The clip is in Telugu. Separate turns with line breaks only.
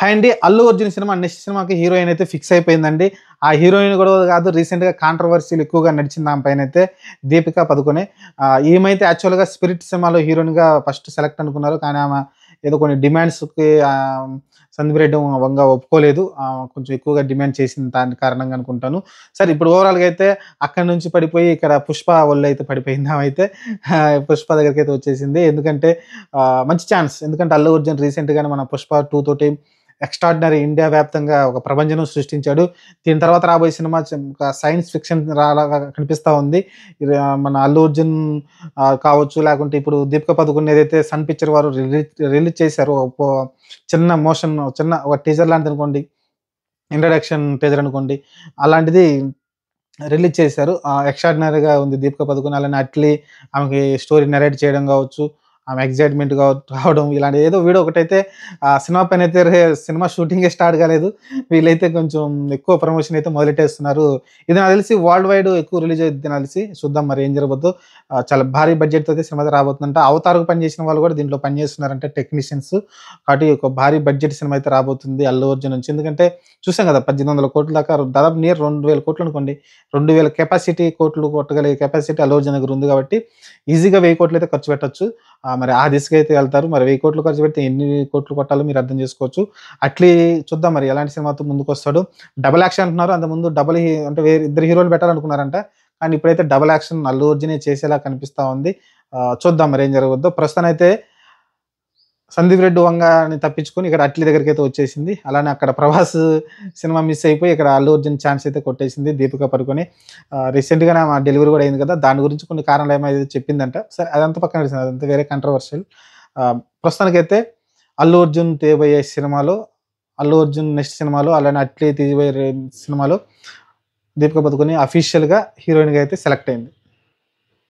హాయ్ అండి. 'అల్లు అర్జున్' సినిమా నెక్స్ట్ సినిమాకి హీరోయిన్ అయితే ఫిక్స్ అయిపోయిందండి. ఆ హీరోయిన్ కూడా కాదు, రీసెంట్‌గా కాంట్రోవర్సీలు ఎక్కువగా నడిచింది ఆమె పైనైతే 'దీపిక పదుకొనె'. ఈమైతే యాక్చువల్‌గా 'స్పిరిట్' సినిమాలో హీరోయిన్‌గా ఫస్ట్ సెలెక్ట్ అనుకున్నారు. కానీ ఆమె ఏదో కొన్ని డిమాండ్స్‌కి సందీప్ రెడ్డి వంగ ఒప్పుకోలేదు. కొంచెం ఎక్కువగా డిమాండ్ చేసిన దాని కారణంగా అనుకుంటాను. సరే, ఇప్పుడు ఓవరాల్‌గా అయితే అక్కడి నుంచి పడిపోయి ఇక్కడ 'పుష్ప' ఒళ్ళైతే పడిపోయింది ఆమైతే. 'పుష్ప' దగ్గరికైతే వచ్చేసింది. ఎందుకంటే మంచి ఛాన్స్. ఎందుకంటే 'అల్లు అర్జున్' రీసెంట్‌గానే మన 'పుష్ప 2' తోటి ఎక్స్ట్రార్డినరీ ఇండియా వ్యాప్తంగా ఒక ప్రభంజనం సృష్టించాడు. దీని తర్వాత రాబోయే సినిమా ఒక సైన్స్ ఫిక్షన్ రాలాగా కనిపిస్తా ఉంది. ఇది మన 'అల్లు అర్జున్' కావచ్చు, లేకుంటే ఇప్పుడు 'దీపిక పదుకొనె' ఏదైతే సన్ పిక్చర్ వారు రిలీజ్ చేశారో చిన్న ఒక టీజర్ లాంటిదనుకోండి, ఇంట్రడక్షన్ టీజర్ అనుకోండి, అలాంటిది రిలీజ్ చేశారు. ఎక్స్ట్రార్డినరీగా ఉంది 'దీపిక పదుకొనె'. అలానే ఆమెకి స్టోరీ నరేట్ చేయడం గావచ్చు, ఆమె ఎక్సైట్‌మెంట్ రావడం, ఇలాంటి ఏదో వీడియో ఒకటైతే సినిమా పైనైతే సినిమా షూటింగే స్టార్ట్ కాలేదు. వీళ్ళైతే కొంచెం ఎక్కువ ప్రమోషన్ అయితే మొదలెట్టేస్తున్నారు. ఇది నాకు తెలిసి వరల్డ్ వైడ్ ఎక్కువ రిలీజ్ అయిద్ది నాకు తెలిసి. చూద్దాం మరి ఏం జరగబోద్దో. చాలా భారీ బడ్జెట్‌తో అయితే సినిమా అయితే రాబోతుందంట. 'అవతార్‌కు' పనిచేసిన వాళ్ళు కూడా దీంట్లో పనిచేస్తున్నారంట, టెక్నీషియన్స్. కాబట్టి ఒక భారీ బడ్జెట్ సినిమా అయితే రాబోతుంది 'అల్లు అర్జున్' నుంచి. ఎందుకంటే చూసాం కదా, 1800 కోట్ల దాకా, దాదాపు నియర్ 2000 కోట్లు అనుకోండి. 2000 కోట్లు కొట్టగలిగే కెపాసిటీ 'అల్లు అర్జున్' దగ్గర ఉంది కాబట్టి ఈజీగా 1000 కోట్లు అయితే ఖర్చు పెట్టొచ్చు. మరి ఆ దిశగా అయితే వెళ్తారు. మరి 1000 కోట్లు ఖర్చు పెడితే ఎన్ని కోట్లు కొట్టాలో మీరు అర్థం చేసుకోవచ్చు. చూద్దాం మరి ఎలాంటి సినిమాతో ముందుకొస్తాడో. డబుల్ యాక్షన్ అంటున్నారు. అంతకుముందు అంటే ఇద్దరు హీరోలు పెట్టాలనుకున్నారంట. కానీ ఇప్పుడైతే డబుల్ యాక్షన్ 'అల్లు అర్జునే' చేసేలా కనిపిస్తా ఉంది. చూద్దాం మరి ఏం జరగబోద్దో. ప్రస్తుతానైతే సందీప్ రెడ్డి వంగని తప్పించుకొని ఇక్కడ అట్లీ దగ్గరికైతే వచ్చేసింది. అలానే అక్కడ 'ప్రభాస్' సినిమా మిస్ అయిపోయి ఇక్కడ 'అల్లు అర్జున్' ఛాన్స్ అయితే కొట్టేసింది 'దీపిక పదుకొనె'. రీసెంట్‌గానే ఆమె డెలివరీ కూడా అయింది కదా! దాని గురించి కొన్ని కారణాలు ఏమో ఏదో చెప్పిందంట. సరే, అదంతా పక్కన పెట్టేసింది. అదంతా వేరే కంట్రోవర్షియల్. ప్రస్తుతానికైతే 'అల్లు అర్జున్' తీయబోయే సినిమాలో, 'అల్లు అర్జున్' నెక్స్ట్ సినిమాలో, అలానే అట్లీ తీయబోయే సినిమాలో 'దీపిక పదుకొనె' అఫీషియల్‌గా హీరోయిన్‌గా అయితే సెలెక్ట్ అయింది.